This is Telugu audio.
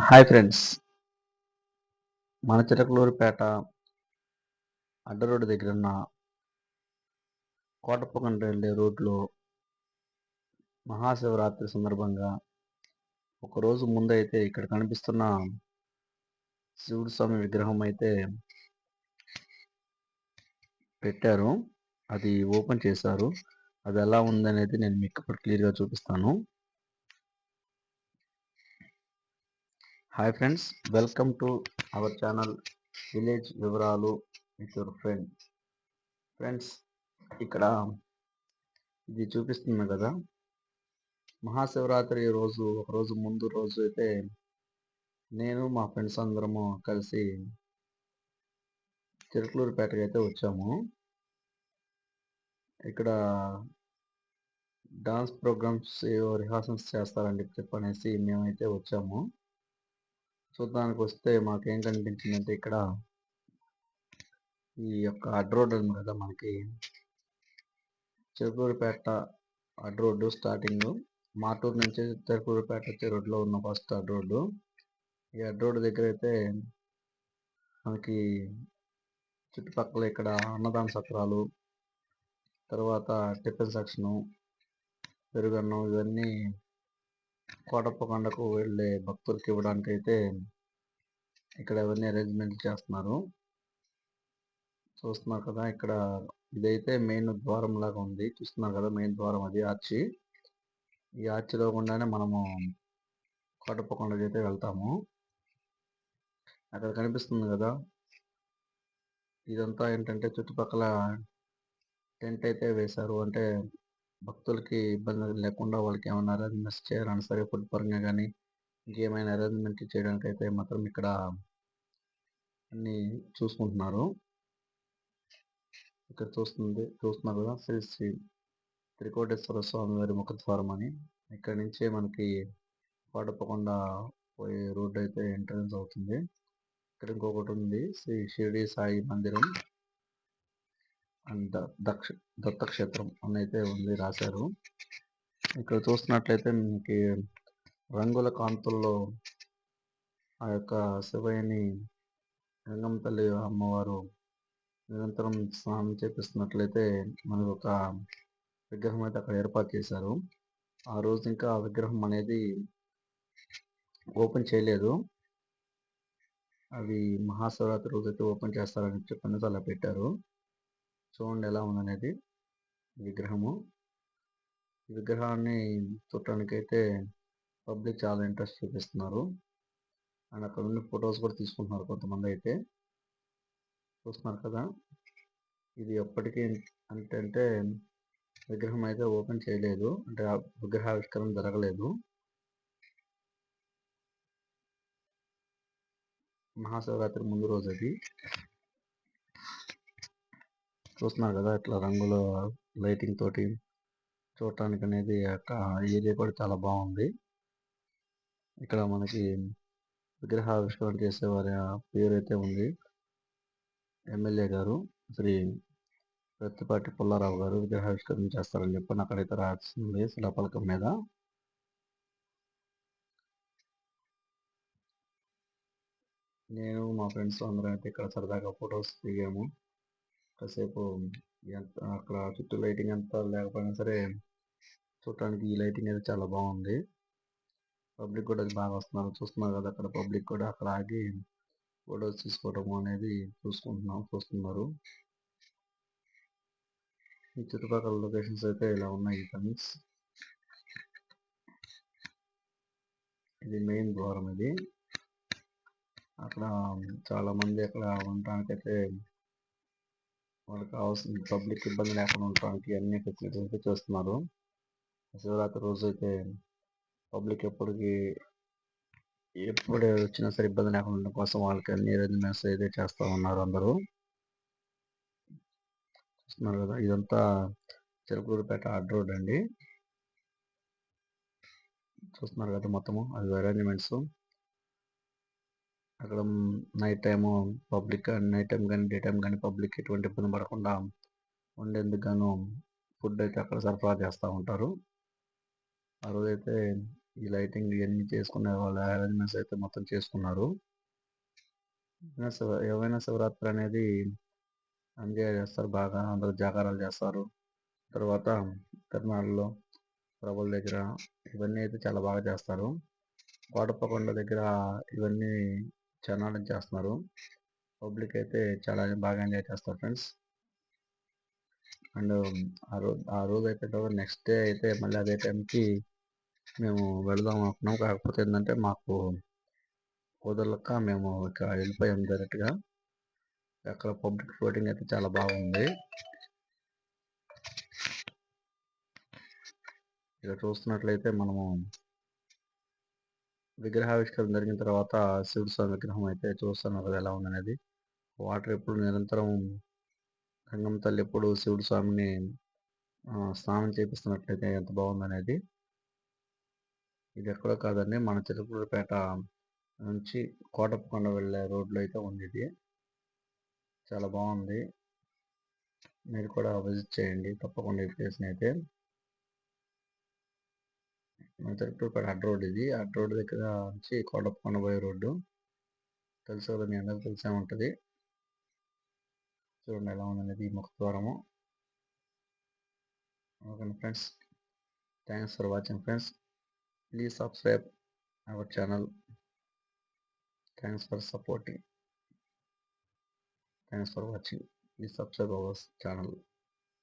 హాయ్ ఫ్రెండ్స్, మన చిలకలూరిపేట అడ్డ రోడ్డు దగ్గర ఉన్న కోటప్పకొండ వెళ్ళే రోడ్లో మహాశివరాత్రి సందర్భంగా ఒకరోజు ముందైతే ఇక్కడ కనిపిస్తున్న శివుడు స్వామి విగ్రహం అయితే పెట్టారు. అది ఓపెన్ చేశారు. అది ఎలా ఉందనేది నేను మీకు ఇప్పుడు క్లియర్గా చూపిస్తాను. Hi friends, welcome to our channel village వివరాలు విత్ యువర్ ఫ్రెండ్. ఫ్రెండ్స్, ఇక్కడ ఇది చూపిస్తుంది కదా, మహాశివరాత్రి రోజు ఒకరోజు ముందు రోజు అయితే నేను మా ఫ్రెండ్స్ అందరము కలిసి చిలకలూరిపేటకి అయితే వచ్చాము. ఇక్కడ డాన్స్ ప్రోగ్రామ్స్ రిహార్సల్స్ చేస్తారని చెప్పనేసి మేమైతే వచ్చాము. చూడడానికి వస్తే మాకేం కనిపించిందంటే, ఇక్కడ ఈ యొక్క అడ్ రోడ్ ఉంది కదా, మనకి చిలకలూరిపేట అడ్ రోడ్డు స్టార్టింగ్ మాటూరు నుంచి చిలకలూరిపేట వచ్చే రోడ్లో ఉన్న ఫస్ట్ అడ్ రోడ్డు. ఈ అడ్ రోడ్డు దగ్గర అయితే మనకి చుట్టుపక్కల ఇక్కడ అన్నదాన సత్రాలు, తర్వాత టిఫిన్ సెక్షను, పెరుగన్నం, ఇవన్నీ కోటప్పకొండకు వెళ్ళే భక్తులకి ఇవ్వడానికి అయితే ఇక్కడ అవన్నీ అరేంజ్మెంట్ చేస్తున్నారు. చూస్తున్నారు కదా, ఇక్కడ ఇదైతే మెయిన్ ద్వారం లాగా ఉంది. చూస్తున్నారు కదా, మెయిన్ ద్వారం అది ఆర్చి. ఈ ఆర్చిలో గుండానే మనము కోటప్పకొండకి అయితే వెళ్తాము. అక్కడ కనిపిస్తుంది కదా, ఇదంతా ఏంటంటే చుట్టుపక్కల టెంట్ అయితే వేశారు. అంటే భక్తులకి ఇబ్బంది లేకుండా వాళ్ళకి ఏమైనా అరేంజ్మెంట్స్ చేయాలన్నా సరే, ఫుడ్ పరంగా కానీ ఇంకేమైనా అరేంజ్మెంట్ చేయడానికి అయితే మాత్రం ఇక్కడ అన్ని చూసుకుంటున్నారు. ఇక్కడ చూస్తున్నారు కదా, శ్రీ శ్రీ త్రికోటేశ్వర స్వామి వారి ముఖద్వారం అని. ఇక్కడ నుంచే మనకి కోటప్పకొండ పోయే రోడ్డు అయితే ఎంట్రన్స్ అవుతుంది. ఇక్కడ ఇంకొకటి ఉంది, శ్రీ షిరిడి సాయి మందిరం అండ్ దత్తక్షేత్రం అని అయితే ఉంది, రాశారు. ఇక్కడ చూస్తున్నట్లయితే మనకి రంగుల కాంతుల్లో ఆ యొక్క శివయ్యని, గంగమ్మ తల్లి అమ్మవారు నిరంతరం స్నానం చేపిస్తున్నట్లయితే మనకు ఒక విగ్రహం అయితే అక్కడ ఏర్పాటు చేశారు. ఆ రోజు ఇంకా ఆ విగ్రహం అనేది ఓపెన్ చేయలేదు. అవి మహాశివరాత్రి రోజు అయితే ఓపెన్ చేస్తారని చెప్పి అలా పెట్టారు. చూడండి ఎలా ఉందనేది విగ్రహము. ఈ విగ్రహాన్ని చూడటానికి అయితే పబ్లిక్ చాలా ఇంట్రెస్ట్ చూపిస్తున్నారు. అండ్ అక్కడ ఉండి ఫొటోస్ కూడా తీసుకుంటున్నారు కొంతమంది అయితే. చూస్తున్నారు కదా, ఇది ఎప్పటికీ అంటే విగ్రహం అయితే ఓపెన్ చేయలేదు, అంటే ఆ విగ్రహావిష్కరణ జరగలేదు. మహాశివరాత్రి ముందు రోజు అది. చూస్తున్నారు కదా, ఇట్లా రంగుల లైటింగ్ తోటి చూడటానికి అనేది ఏరియా కూడా చాలా బాగుంది. ఇక్కడ మనకి విగ్రహావిష్కరణ చేసేవారి పేరు అయితే ఉంది, ఎమ్మెల్యే గారు శ్రీ ప్రత్తిపాటి పుల్లారావు గారు విగ్రహావిష్కరణ చేస్తారని చెప్పి అక్కడైతే రాస్తుంది శిలాఫలకం మీద. నేను మా ఫ్రెండ్స్ అందరం అయితే ఇక్కడ సరదాగా ఫొటోస్ దిగాము. కాసేపు అక్కడ చుట్టూ లైటింగ్ అంతా లేకపోయినా సరే చూడటానికి ఈ లైటింగ్ అయితే చాలా బాగుంది. పబ్లిక్ కూడా బాగా వస్తున్నారు. చూస్తున్నారు కదా, అక్కడ పబ్లిక్ కూడా అక్కడ ఆగి ఫొటోస్ తీసుకోవడం అనేది చూస్తున్నారు. ఈ చుట్టుపక్కల లొకేషన్స్ అయితే ఇలా ఉన్నాయి ఫ్రెండ్స్. ఇది మెయిన్ ద్వారం. ఇది అక్కడ చాలా మంది అక్కడ ఉండటానికి అయితే వాళ్ళకి కావాల్సిన పబ్లిక్ ఇబ్బంది లేకుండా ఉండటానికి అన్ని ఫెసిలిటీస్ అయితే చేస్తున్నారు. శివరాత్రి రోజు అయితే పబ్లిక్ ఎప్పుడు వచ్చినా సరే ఇబ్బంది లేకుండా ఉండడం కోసం వాళ్ళకి అన్ని అరేంజ్మెంట్స్ అయితే చేస్తూ ఉన్నారు అందరూ. చూస్తున్నారు కదా, ఇదంతా చిలకలూరిపేట అడ్ రోడ్ అండి. చూస్తున్నారు కదా, మొత్తము అది అరేంజ్మెంట్స్. అక్కడ night time public, night time కానీ డే టైం కానీ పబ్లిక్ ఎటువంటి ఇబ్బంది పడకుండా ఉండేందుకు గాను ఫుడ్ అయితే అక్కడ సరఫరా చేస్తూ ఉంటారు. ఆ రోజైతే ఈ లైటింగ్ ఇవన్నీ చేసుకునే వాళ్ళు అరేంజ్మెంట్స్ అయితే మొత్తం చేసుకున్నారు. ఏవైనా శివరాత్రి అనేది ఎంజాయ్ చేస్తారు బాగా, అందరూ జాగారాలు చేస్తారు. తర్వాత తిరునాళ్ళలో ప్రభల దగ్గర ఇవన్నీ అయితే చాలా బాగా చేస్తారు. కోటప్పకొండ దగ్గర ఇవన్నీ చాలా నుంచి చేస్తున్నారు. పబ్లిక్ అయితే చాలా బాగా ఎంజాయ్ చేస్తారు ఫ్రెండ్స్. అండ్ ఆ రోజు అయిపోయిన నెక్స్ట్ డే అయితే మళ్ళీ అదే టైంకి మేము వెళదాం అనుకున్నాం. కాకపోతే ఏంటంటే మాకు కుదరక మేము ఇక వెళ్ళిపోయాం డైరెక్ట్గా. అక్కడ పబ్లిక్ ఫ్లోటింగ్ అయితే చాలా బాగుంది. ఇక చూస్తున్నట్లయితే మనము విగ్రహావిష్కరణ జరిగిన తర్వాత శివుడి స్వామి విగ్రహం అయితే చూస్తున్నాం కదా ఎలా ఉందనేది. వాటర్ ఎప్పుడు నిరంతరం గంగమ్మ తల్లి ఎప్పుడు శివుడి స్వామిని స్నానం చేపిస్తున్నట్లయితే ఎంత బాగుందనేది. ఇది ఎక్కడో కాదండి, మన చిలకలూరిపేట నుంచి కోటప్పకొండ వెళ్ళే రోడ్లో అయితే ఉంది. ఇది చాలా బాగుంది. మీరు కూడా విజిట్ చేయండి తప్పకుండా ఈ ప్లేస్ని అయితే. మన చిలకలూరిపేట అడ్డ రోడ్ ఇది. అడ్డ రోడ్ దగ్గర నుంచి కోటప్పకొండ పోయే రోడ్డు తెలుసు కదా, మీ అందరికీ తెలిసే ఉంటుంది. చూడండి ఎలా ఉందనేది ఈ ముఖద్వారము. Okay friends, thanks for watching friends. Please subscribe our channel. Thanks for supporting. Thanks for watching. Please subscribe our channel.